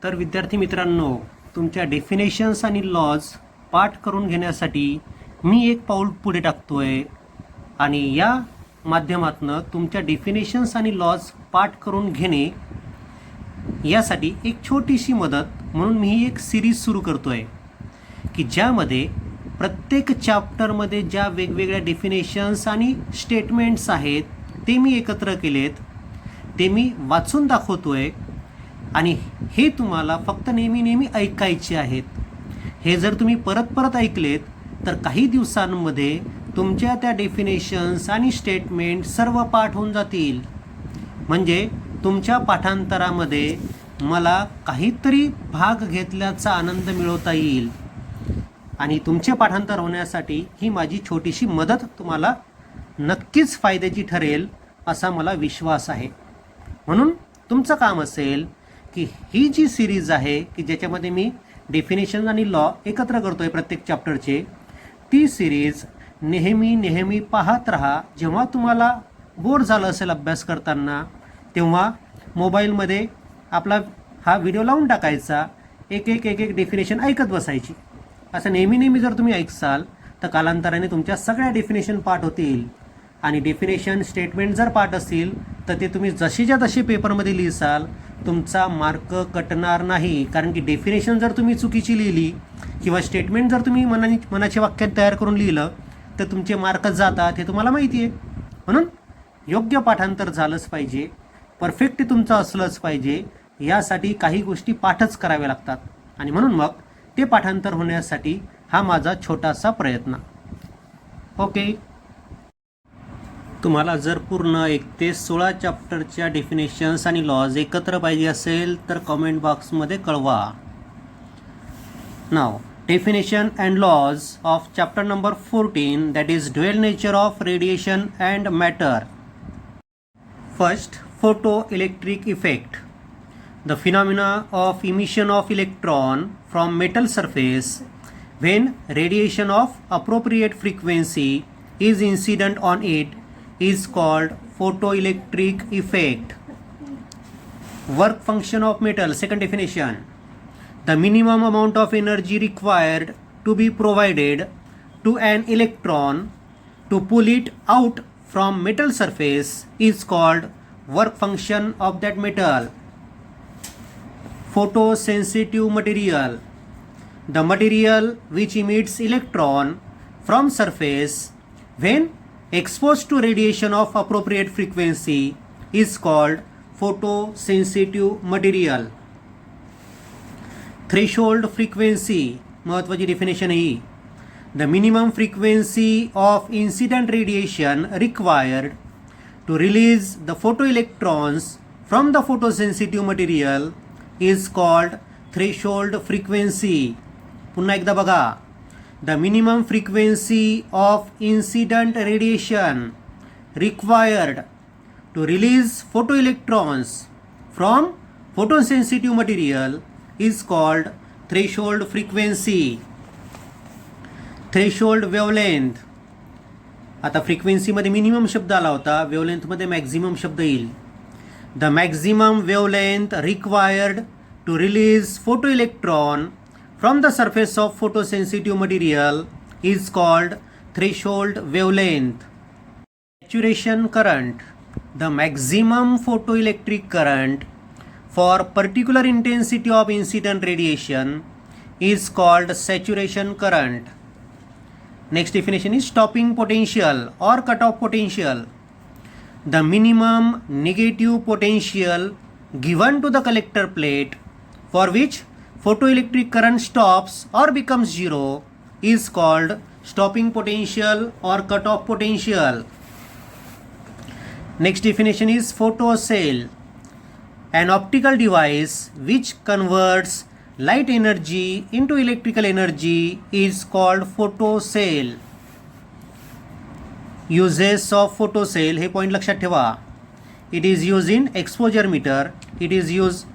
तर विद्यार्थी मित्रांनो, तुमच्या डेफिनेशन्स आणि लॉज पाठ करून घेण्यासाठी मी एक पाऊल पुढे टाकतोय आणि या माध्यमातून तुमच्या डेफिनेशन्स आणि लॉज पाठ करून घेणे यासाठी एक छोटीशी मदत म्हणून मी ही एक सिरीज सुरू करतोय की ज्यामध्ये प्रत्येक चॅप्टरमध्ये ज्या वेगवेगळ्या डेफिनेशन्स आणि स्टेटमेंट्स आहेत ते मी एकत्र केलेत, ते मी वाचून दाखवतोय आणि हे तुम्हाला फक्त नेहमी ऐकायचे आहेत. हे जर तुम्ही परत परत ऐकलेत तर काही दिवसांमध्ये तुमच्या त्या डेफिनेशन्स आणि स्टेटमेंट सर्व पाठ होऊन जातील. म्हणजे तुमच्या पाठांतरामध्ये मला काहीतरी भाग घेतल्याचा आनंद मिळवता येईल आणि तुमचे पाठांतर होण्यासाठी ही माझी छोटीशी मदत तुम्हाला नक्कीच फायद्याची ठरेल असा मला विश्वास आहे. म्हणून तुमचं काम असेल की ही जी सिरीज आहे की ज्याच्यामध्ये मी डेफिनेशन आणि लॉ एकत्र करतोय प्रत्येक चॅप्टरचे, ती सिरीज नेहमी पाहत राहा. जेव्हा तुम्हाला बोर झालं असेल अभ्यास करताना तेव्हा मोबाईलमध्ये आपला हा व्हिडिओ लावून टाकायचा, एक डेफिनेशन ऐकत बसायची. असं नेहमी जर तुम्ही ऐकसाल तर कालांतराने तुमच्या सगळ्या डेफिनेशन पाठ होतील आणि डेफिनेशन स्टेटमेंट जर पाठ असतील तर ते तुम्ही जशीच्या तशी पेपरमध्ये लिहिसाल, तुमचा मार्क कटणार नाही. कारण की डेफिनेशन जर तुम्ही चुकीची लिहिली किंवा स्टेटमेंट जर तुम्ही मनाचे वाक्य तयार करून लिहिलं तर तुमचे मार्क जातात, हे तुम्हाला माहिती आहे. म्हणून योग्य पाठांतर झालंच पाहिजे, परफेक्ट तुमचं असलंच पाहिजे. यासाठी काही गोष्टी पाठच कराव्या लागतात आणि म्हणून मग ते पाठांतर होण्यासाठी हा माझा छोटासा प्रयत्न. ओके, तुम्हाला जर पूर्ण 1 ते 16 चॅप्टरच्या डेफिनेशन्स आणि लॉज एकत्र पाहिजे असेल तर कमेंट बॉक्समध्ये कळवा. नाव definition and laws of chapter number 14, that is dual nature of radiation and matter. First, photoelectric effect. The phenomena of emission of electron from metal surface when radiation of appropriate frequency is incident on it is called photoelectric effect. Work function of metal. Second definition. The minimum amount of energy required to be provided to an electron to pull it out from metal surface is called work function of that metal. Photosensitive material. The material which emits electron from surface when exposed to radiation of appropriate frequency is called photosensitive material. Threshold frequency. महत्वाची definition he. The minimum frequency of incident radiation required to release the photoelectrons from the photosensitive material is called threshold frequency. पुन्हा एकदा बघा. The minimum frequency of incident radiation required to release photoelectrons from photosensitive material is called threshold frequency. Threshold wavelength. आता फ्रिक्वेन्सीमध्ये minimum शब्द आला होता, वेवलेंथमध्ये maximum शब्द येईल. The maximum wavelength required to release photo electron from the surface of photosensitive material is called threshold wavelength. Saturation current. The maximum photo electric current for particular intensity of incident radiation is called saturation current. Next definition is stopping potential or cutoff potential. The minimum negative potential given to the collector plate for which photoelectric current stops or becomes zero is called stopping potential or cutoff potential. Next definition is photocell. An optical device which converts light energy into electrical energy is called photocell. Uses of photocell, हे point लक्षात ठेवा. It is used in exposure meter, it is used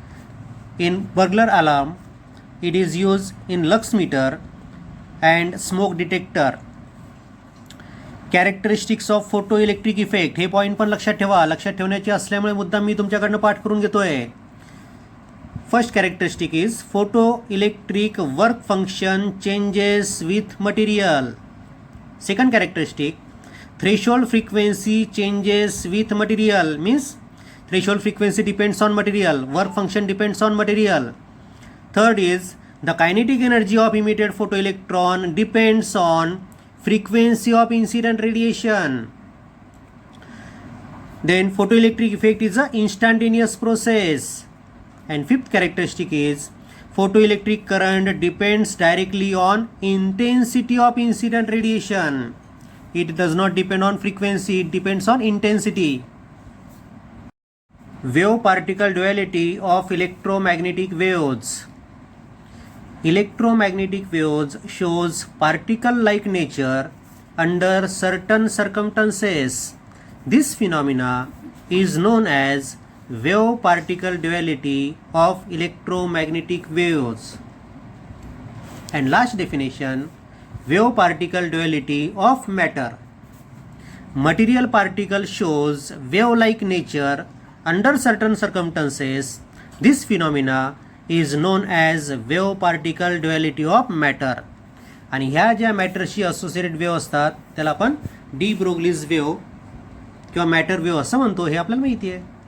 in burglar alarm, it is used in lux meter and smoke detector. Characteristics of photoelectric effect, हे point पण लक्षात ठेवा. लक्षात ठेवण्याचे असल्यामुळे मुद्दाम मी तुमच्याकडनं पाठ करून घेतोय. First characteristic is photoelectric work function changes with material. Second characteristic, threshold frequency changes with material, means threshold frequency depends on material, work function depends on material. Third is the kinetic energy of emitted photoelectron depends on frequency of incident radiation. Then photoelectric effect is an instantaneous process. And fifth characteristic is photoelectric current depends directly on intensity of incident radiation. It does not depend on frequency, it depends on intensity. Wave particle duality of electromagnetic waves. Electromagnetic waves shows particle-like nature under certain circumstances. This phenomena is known as wave particle duality of electromagnetic waves. And last definition, wave particle duality of matter. Material particle shows wave-like nature under certain circumstances. This phenomena is known as wave particle duality of matter. आणि ह्या ज्या मॅटरशी associated wave असतात त्याला आपण D ब्रोग्लीज wave किंवा matter wave असं म्हणतो, हे आपल्याला माहिती आहे.